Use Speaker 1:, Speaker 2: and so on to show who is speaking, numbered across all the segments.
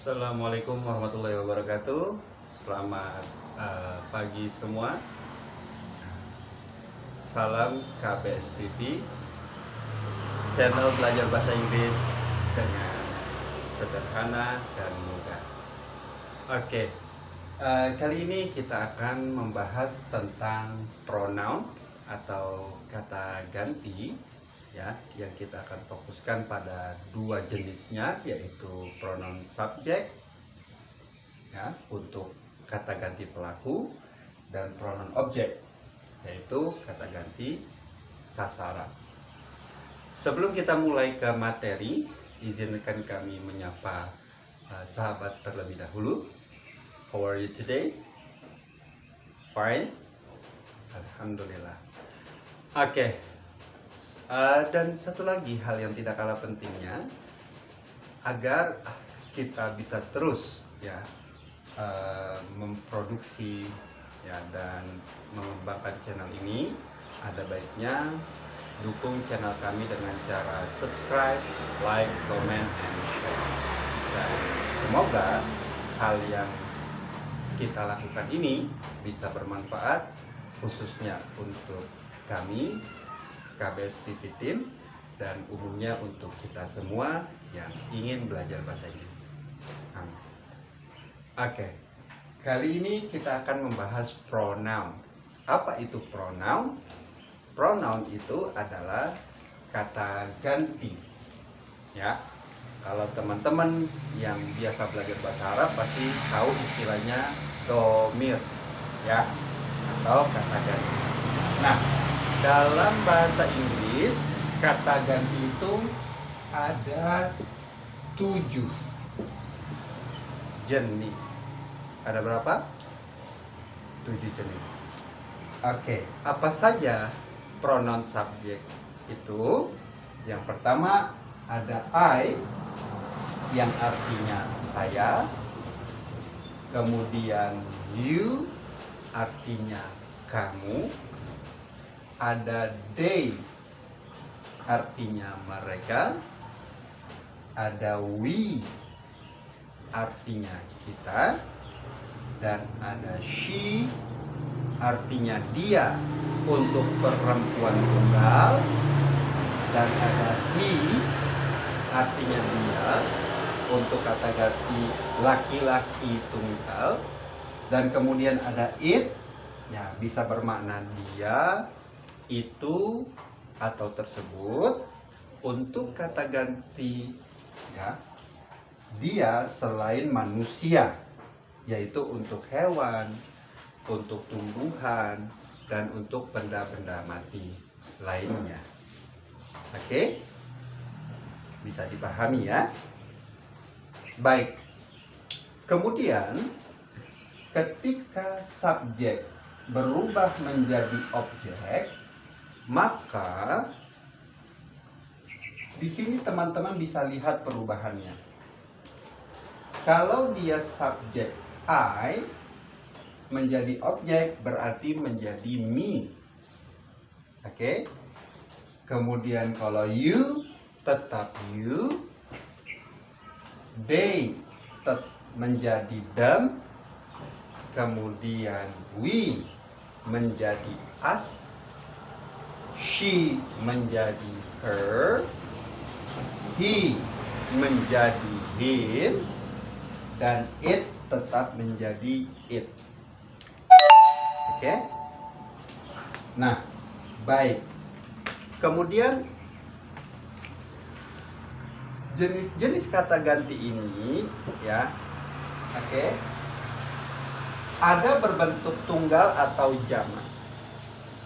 Speaker 1: Assalamualaikum warahmatullahi wabarakatuh. Selamat pagi semua. Salam KBS TV, channel belajar bahasa Inggris dengan sederhana dan mudah. Oke, kali ini kita akan membahas tentang pronoun atau kata ganti, ya, yang kita akan fokuskan pada dua jenisnya, yaitu pronoun subjek, ya, untuk kata ganti pelaku, dan pronoun objek, yaitu kata ganti sasaran. Sebelum kita mulai ke materi, izinkan kami menyapa sahabat terlebih dahulu. How are you today? Fine? Alhamdulillah. Oke. Dan satu lagi hal yang tidak kalah pentingnya, agar kita bisa terus, ya, memproduksi, ya, dan mengembangkan channel ini, ada baiknya dukung channel kami dengan cara subscribe, like, comment, and share. Dan semoga hal yang kita lakukan ini bisa bermanfaat, khususnya untuk kami KBS TV Team, dan umumnya untuk kita semua yang ingin belajar bahasa Inggris. Amin. Oke, kali ini kita akan membahas pronoun. Apa itu pronoun? Pronoun itu adalah kata ganti, ya. Kalau teman-teman yang biasa belajar bahasa Arab pasti tahu istilahnya domir, ya, atau kata ganti. Nah, dalam bahasa Inggris, kata ganti itu ada 7 jenis. Ada berapa? 7 jenis. Oke, apa saja pronoun subjek itu? Yang pertama ada I, yang artinya saya. Kemudian you, artinya kamu. Ada they, artinya mereka. Ada we, artinya kita. Dan ada she, artinya dia untuk perempuan tunggal. Dan ada he, artinya dia untuk kata ganti laki-laki tunggal. Dan kemudian ada it, ya, bisa bermakna dia, itu, atau tersebut, untuk kata ganti, ya, dia selain manusia, yaitu untuk hewan, untuk tumbuhan, dan untuk benda-benda mati lainnya. Oke? Bisa dipahami, ya? Baik. Kemudian ketika subjek berubah menjadi objek, maka di sini teman-teman bisa lihat perubahannya. Kalau dia subjek I menjadi objek, berarti menjadi me. Oke? Kemudian kalau you tetap you, they menjadi them, kemudian we menjadi us, she menjadi her, he menjadi him, dan it tetap menjadi it. Oke? Nah, baik. Kemudian jenis-jenis kata ganti ini, ya, oke, ada berbentuk tunggal atau jamak.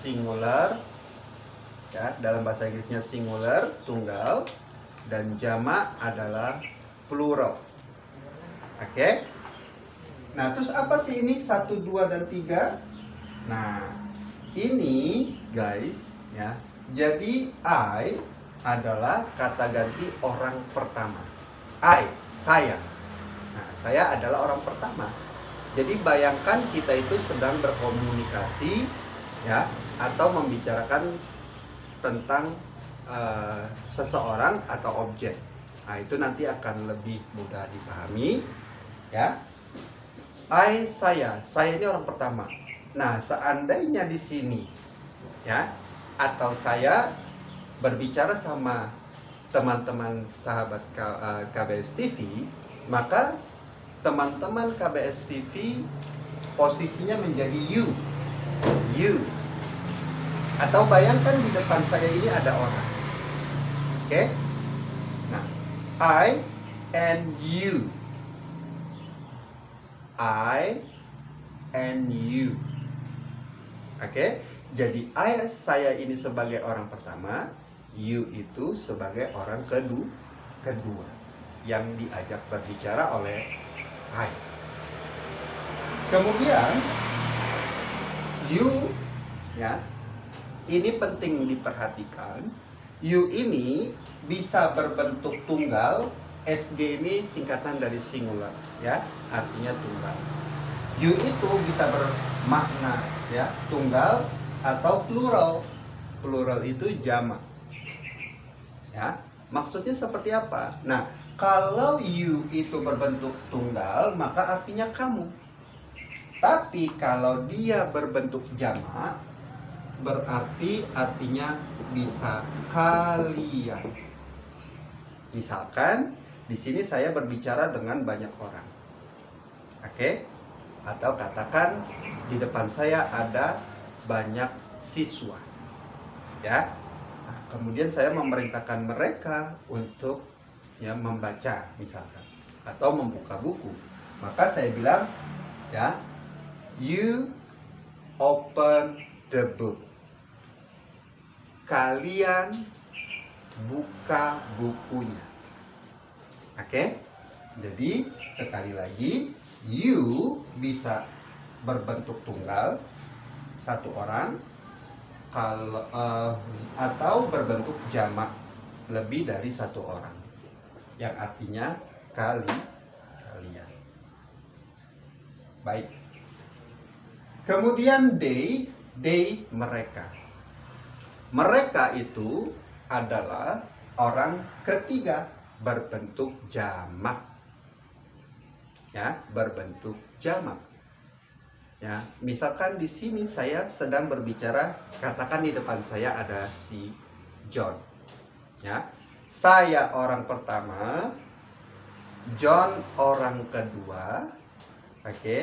Speaker 1: Singular, ya, dalam bahasa Inggrisnya singular, tunggal, dan jamak adalah plural. Oke. Nah, terus apa sih ini 1, 2, dan 3? Nah, ini guys, ya, jadi I adalah kata ganti orang pertama. I, saya. Nah, saya adalah orang pertama. Jadi bayangkan kita itu sedang berkomunikasi, ya, atau membicarakan tentang seseorang atau objek. Nah, itu nanti akan lebih mudah dipahami, ya. I, saya ini orang pertama. Nah, seandainya di sini, ya, atau saya berbicara sama teman-teman sahabat KBS TV, maka teman-teman KBS TV posisinya menjadi you. Atau bayangkan di depan saya ini ada orang. Oke? Nah, I and you. I and you. Oke? Jadi saya ini sebagai orang pertama, you itu sebagai orang kedua yang diajak berbicara oleh I. Kemudian you, ya, ini penting diperhatikan. You ini bisa berbentuk tunggal. SG ini singkatan dari singular, ya, artinya tunggal. You itu bisa bermakna, ya, tunggal atau plural. Plural itu jamak, ya. Maksudnya seperti apa? Nah, kalau you itu berbentuk tunggal, maka artinya kamu. Tapi kalau dia berbentuk jamak, berarti artinya bisa kalian. Misalkan di sini saya berbicara dengan banyak orang, oke? Atau katakan di depan saya ada banyak siswa, ya. Nah, kemudian saya memerintahkan mereka untuk, ya, membaca misalkan atau membuka buku. Maka saya bilang, ya, you open the book. Kalian buka bukunya. Oke? Jadi sekali lagi, you bisa berbentuk tunggal, satu orang, atau berbentuk jamak, lebih dari satu orang, yang artinya kalian. Baik. Kemudian they mereka. Mereka itu adalah orang ketiga, berbentuk jamak, ya, berbentuk jamak, ya. Misalkan di sini saya sedang berbicara, katakan di depan saya ada si John, ya. Saya orang pertama, John orang kedua, oke.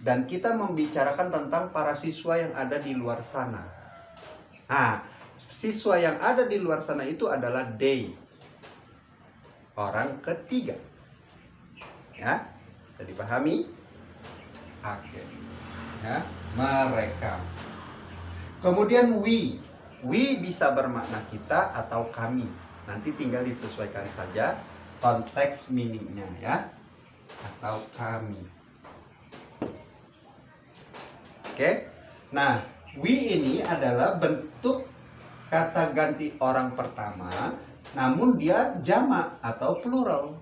Speaker 1: Dan kita membicarakan tentang para siswa yang ada di luar sana. Nah, siswa yang ada di luar sana itu adalah they, orang ketiga, ya. Bisa dipahami? Oke, ya, mereka. Kemudian we bisa bermakna kita atau kami. Nanti tinggal disesuaikan saja konteks meaningnya, ya. Atau kami. Oke. Nah, we ini adalah bentuk kata ganti orang pertama, namun dia jamak atau plural.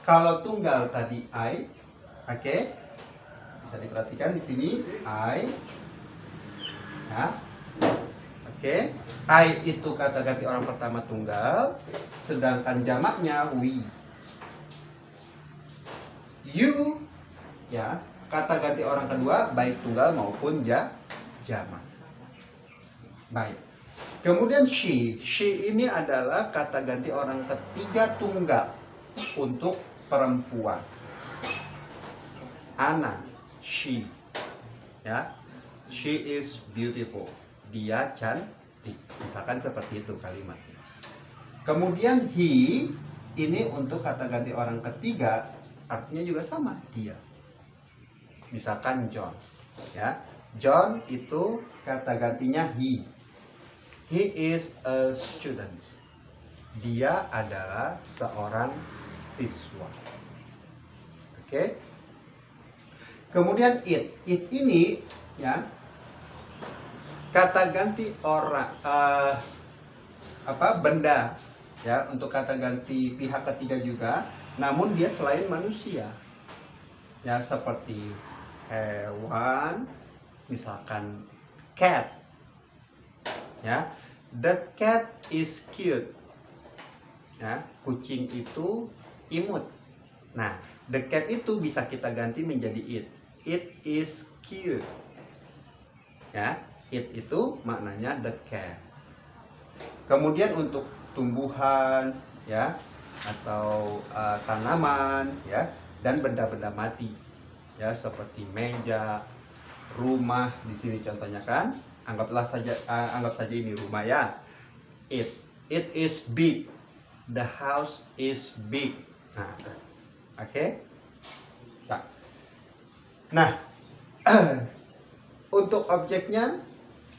Speaker 1: Kalau tunggal tadi I, oke, bisa diperhatikan di sini I, ya, oke. I itu kata ganti orang pertama tunggal, sedangkan jamaknya we. You, ya, kata ganti orang kedua baik tunggal maupun jamak. Baik. Kemudian she ini adalah kata ganti orang ketiga tunggal untuk perempuan. Anna, she, ya, she is beautiful. Dia cantik. Misalkan seperti itu kalimatnya. Kemudian he ini untuk kata ganti orang ketiga, artinya juga sama, dia. Misalkan John, ya, John itu kata gantinya he. He is a student. Dia adalah seorang siswa. Oke. Kemudian it ini, ya, kata ganti orang, benda, ya, untuk kata ganti pihak ketiga juga, namun dia selain manusia, ya, seperti hewan, misalkan cat, ya, the cat is cute. Ya, kucing itu imut. Nah, the cat itu bisa kita ganti menjadi it. It is cute. Ya, it itu maknanya the cat. Kemudian untuk tumbuhan, ya, atau tanaman, ya, dan benda-benda mati, ya, seperti meja, rumah. Di sini contohnya kan, anggap saja ini rumah, ya. It is big. The house is big. Nah, oke. Nah, untuk objeknya,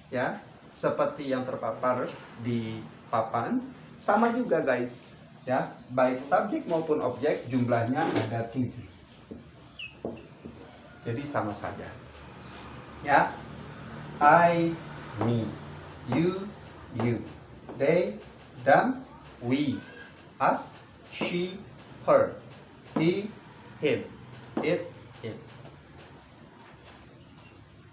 Speaker 1: ya, seperti yang terpapar di papan, sama juga guys, ya, baik subjek maupun objek jumlahnya ada 7. Jadi sama saja, ya. I, me, you, they, them, we, us, she, her, he, him, it.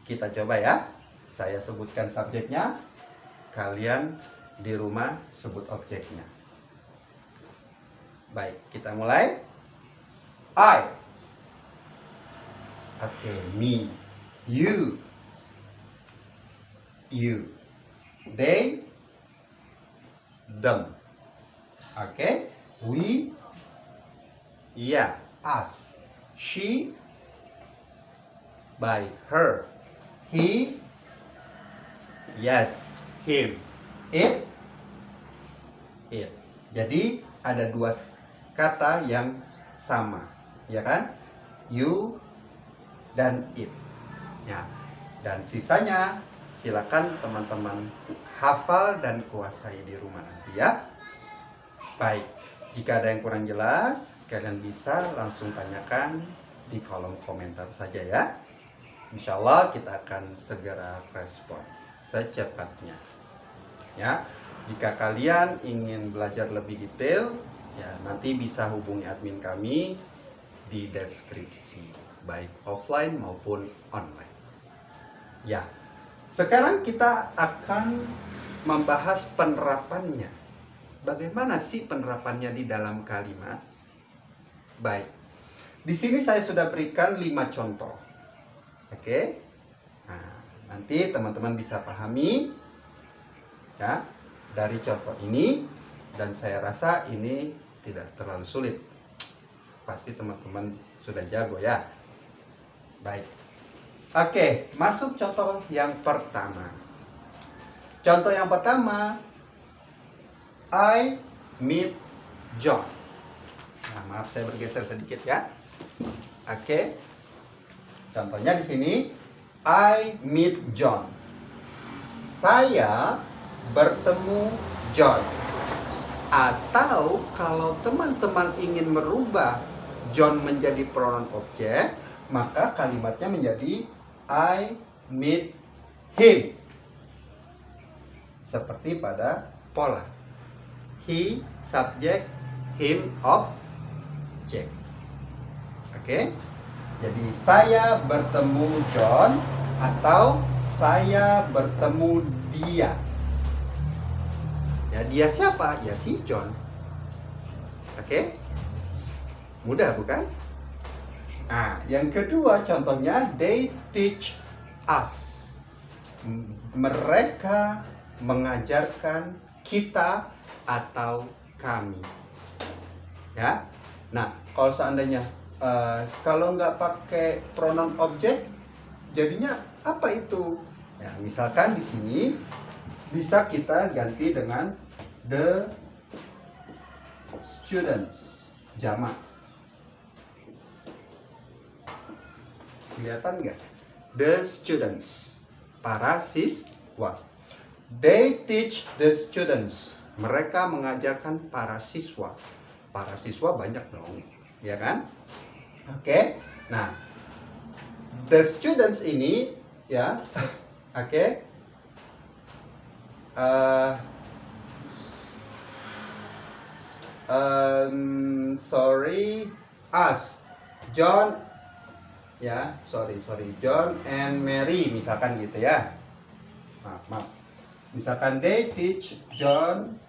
Speaker 1: Kita coba ya. Saya sebutkan subjeknya, kalian di rumah sebut objeknya. Baik, kita mulai. I. Oke, me. You. They. Them. Oke, we. Ya, us. She. By her. He. Yes, him. It. Jadi ada 2 kata yang sama, ya kan? You dan it. Ya. Dan sisanya silakan teman-teman hafal dan kuasai di rumah nanti, ya. Baik, jika ada yang kurang jelas, kalian bisa langsung tanyakan di kolom komentar saja, ya. Insya Allah kita akan segera respon secepatnya, ya. Jika kalian ingin belajar lebih detail, ya, nanti bisa hubungi admin kami di deskripsi, baik offline maupun online, ya. Sekarang kita akan membahas penerapannya. Bagaimana sih penerapannya di dalam kalimat? Baik, di sini saya sudah berikan 5 contoh. Oke, nah, nanti teman-teman bisa pahami, ya, dari contoh ini, dan saya rasa ini tidak terlalu sulit. Pasti teman-teman sudah jago, ya. Baik, oke, masuk contoh yang pertama. Contoh yang pertama, I meet John. Nah, maaf saya bergeser sedikit, ya. Oke. Contohnya di sini, I meet John. Saya bertemu John. Atau kalau teman-teman ingin merubah John menjadi pronoun objek, maka kalimatnya menjadi I meet him. Seperti pada pola. He subject, him object. Oke? Jadi saya bertemu John atau saya bertemu dia. Ya, dia siapa? Ya, si John. Oke? Mudah bukan? Nah, yang kedua contohnya, they teach us. Mereka mengajarkan kita atau kami. Ya. Nah, kalau seandainya kalau nggak pakai pronoun objek, jadinya apa itu? Ya, misalkan di sini bisa kita ganti dengan the students, jamak. Kelihatan nggak? The students, para siswa. They teach the students. Mereka mengajarkan para siswa. Para siswa banyak dong, ya kan? Oke. Nah, the students ini, ya, oke. Sorry, us, John, ya, sorry, John and Mary, misalkan gitu, ya. Maaf. Misalkan they teach John,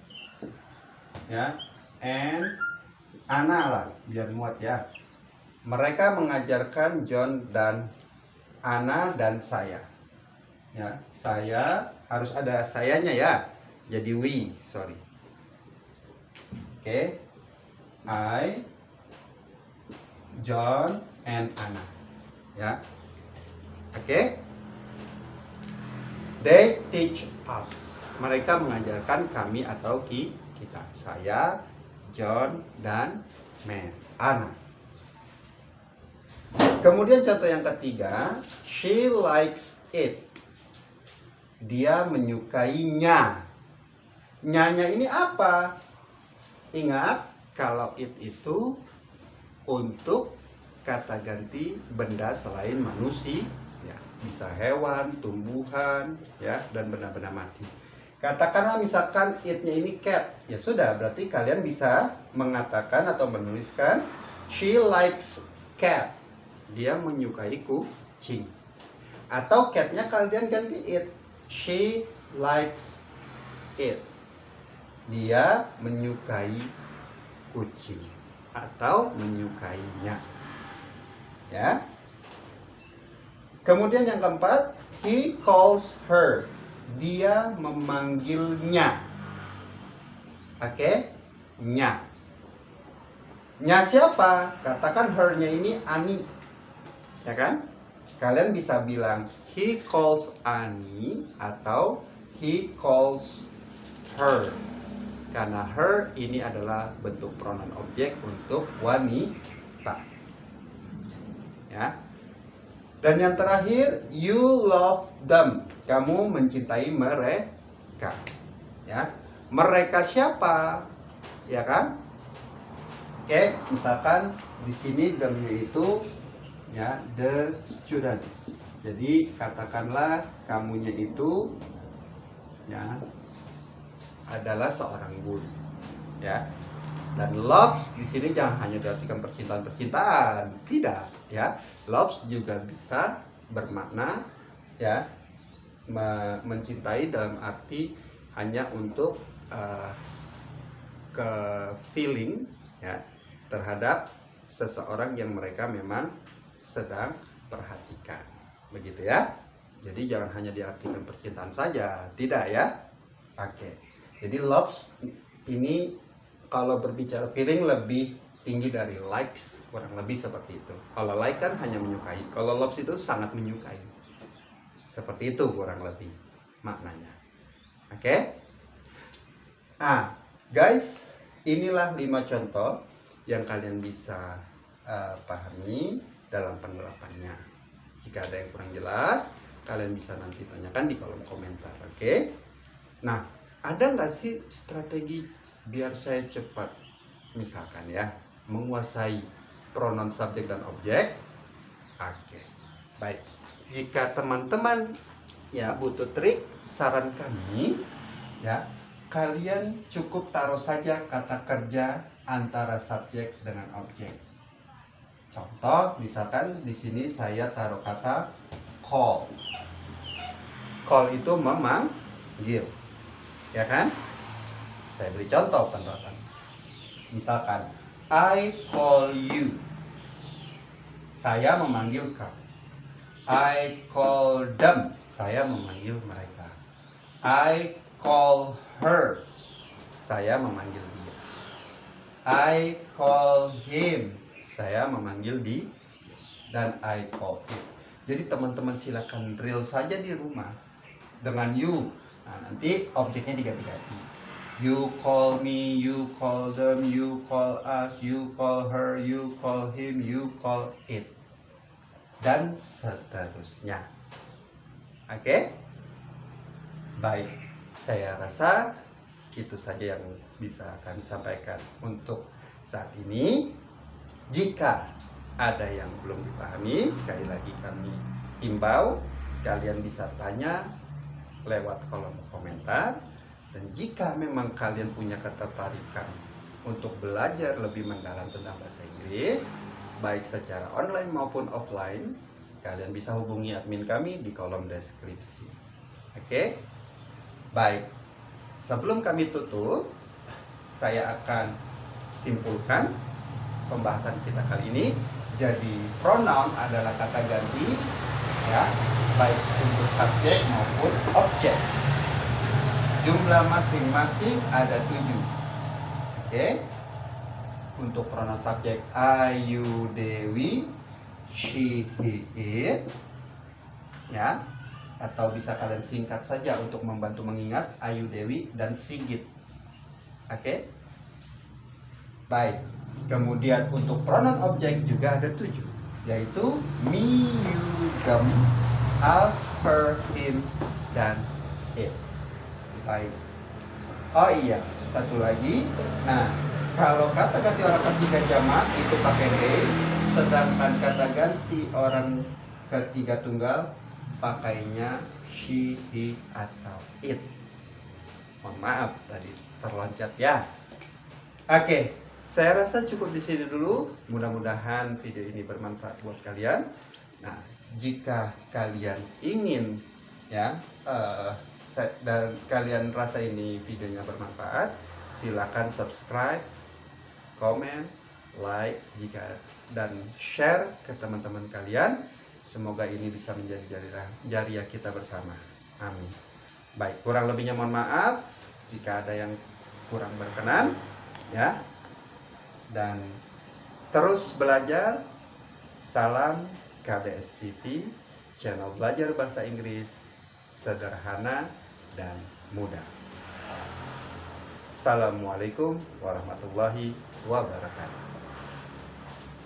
Speaker 1: ya, and Anna lah, biar muat ya. Mereka mengajarkan John dan Anna dan saya. Ya, saya harus ada sayanya ya. Jadi we, sorry. Oke. I, John, and Anna. Ya. Oke. They teach us. Mereka mengajarkan kami atau kita. Saya, John, dan Anna. Kemudian contoh yang ketiga, she likes it. Dia menyukainya. Nyanya ini apa? Ingat, kalau it itu untuk kata ganti benda selain manusia, ya, bisa hewan, tumbuhan, ya, dan benda-benda mati. Katakanlah misalkan it-nya ini cat, ya sudah, berarti kalian bisa mengatakan atau menuliskan she likes cat. Dia menyukai kucing. Atau cat-nya kalian ganti it. She likes it. Dia menyukai kucing atau menyukainya. Ya. Kemudian yang keempat, he calls her. Dia memanggilnya. Oke? Nya. Nya siapa? Katakan her-nya ini Ani. Ya kan? Kalian bisa bilang he calls Ani atau he calls her. Karena her ini adalah bentuk pronoun objek untuk wanita. Ya. Dan yang terakhir, you love them. Kamu mencintai mereka. Ya. Mereka siapa? Ya kan? Oke, misalkan di sini them-nya itu ya, the students. Jadi katakanlah kamunya itu ya adalah seorang guru, ya. Dan loves di sini jangan hanya diartikan percintaan, tidak, ya. Loves juga bisa bermakna ya mencintai dalam arti hanya untuk ke feeling ya terhadap seseorang yang mereka memang sedang perhatikan, begitu ya. Jadi jangan hanya diartikan percintaan saja, tidak ya. Oke. Jadi loves ini kalau berbicara feeling lebih tinggi dari likes, kurang lebih seperti itu. Kalau like kan hanya menyukai, kalau loves itu sangat menyukai. Seperti itu kurang lebih maknanya. Oke. Nah, guys, inilah 5 contoh yang kalian bisa pahami dalam penerapannya. Jika ada yang kurang jelas, kalian bisa nanti tanyakan di kolom komentar. Oke. Nah, ada nggak sih strategi biar saya cepat, misalkan ya, menguasai pronoun subjek dan objek? Oke. Baik. Jika teman-teman ya butuh trik, saran kami ya, kalian cukup taruh saja kata kerja antara subjek dengan objek. Contoh, misalkan di sini saya taruh kata call. Call itu memanggil, ya kan? Saya beri contoh penerapan. Misalkan, I call you. Saya memanggil kamu. I call them. Saya memanggil mereka. I call her. Saya memanggil dia. I call him. Saya memanggil dia. Dan I call him. Jadi teman-teman silakan drill saja di rumah dengan you. Nah, nanti objeknya diganti-ganti. You call me, you call them, you call us, you call her, you call him, you call it. Dan seterusnya. Oke? Baik, saya rasa itu saja yang bisa kami sampaikan untuk saat ini. Jika ada yang belum dipahami, sekali lagi kami himbau kalian bisa tanya lewat kolom komentar. Dan jika memang kalian punya ketertarikan untuk belajar lebih mendalam tentang bahasa Inggris, baik secara online maupun offline, kalian bisa hubungi admin kami di kolom deskripsi. Oke? Baik. Sebelum kami tutup, saya akan simpulkan pembahasan kita kali ini. Jadi pronoun adalah kata ganti, ya, baik untuk subjek maupun objek. Jumlah masing-masing ada 7. Oke. Untuk pronoun subjek Ayu Dewi, she, he, it, ya, atau bisa kalian singkat saja untuk membantu mengingat Ayu Dewi dan Sigit. Oke. Baik. Kemudian untuk pronoun objek juga ada 7, yaitu me, you, them, us, her, him, dan it. Baik. Oh iya, satu lagi. Nah, kalau kata ganti orang ketiga jamak itu pakai they, sedangkan kata ganti orang ketiga tunggal pakainya she, he, atau it. Mohon maaf tadi terloncat ya. Oke, saya rasa cukup di sini dulu. Mudah-mudahan video ini bermanfaat buat kalian. Nah, jika kalian ingin ya dan kalian rasa ini videonya bermanfaat, silakan subscribe, komen, like dan share ke teman-teman kalian. Semoga ini bisa menjadi jariah kita bersama. Amin. Baik, kurang lebihnya mohon maaf jika ada yang kurang berkenan, ya. Dan terus belajar. Salam KBS TV, channel belajar bahasa Inggris sederhana dan mudah. Assalamualaikum warahmatullahi wabarakatuh.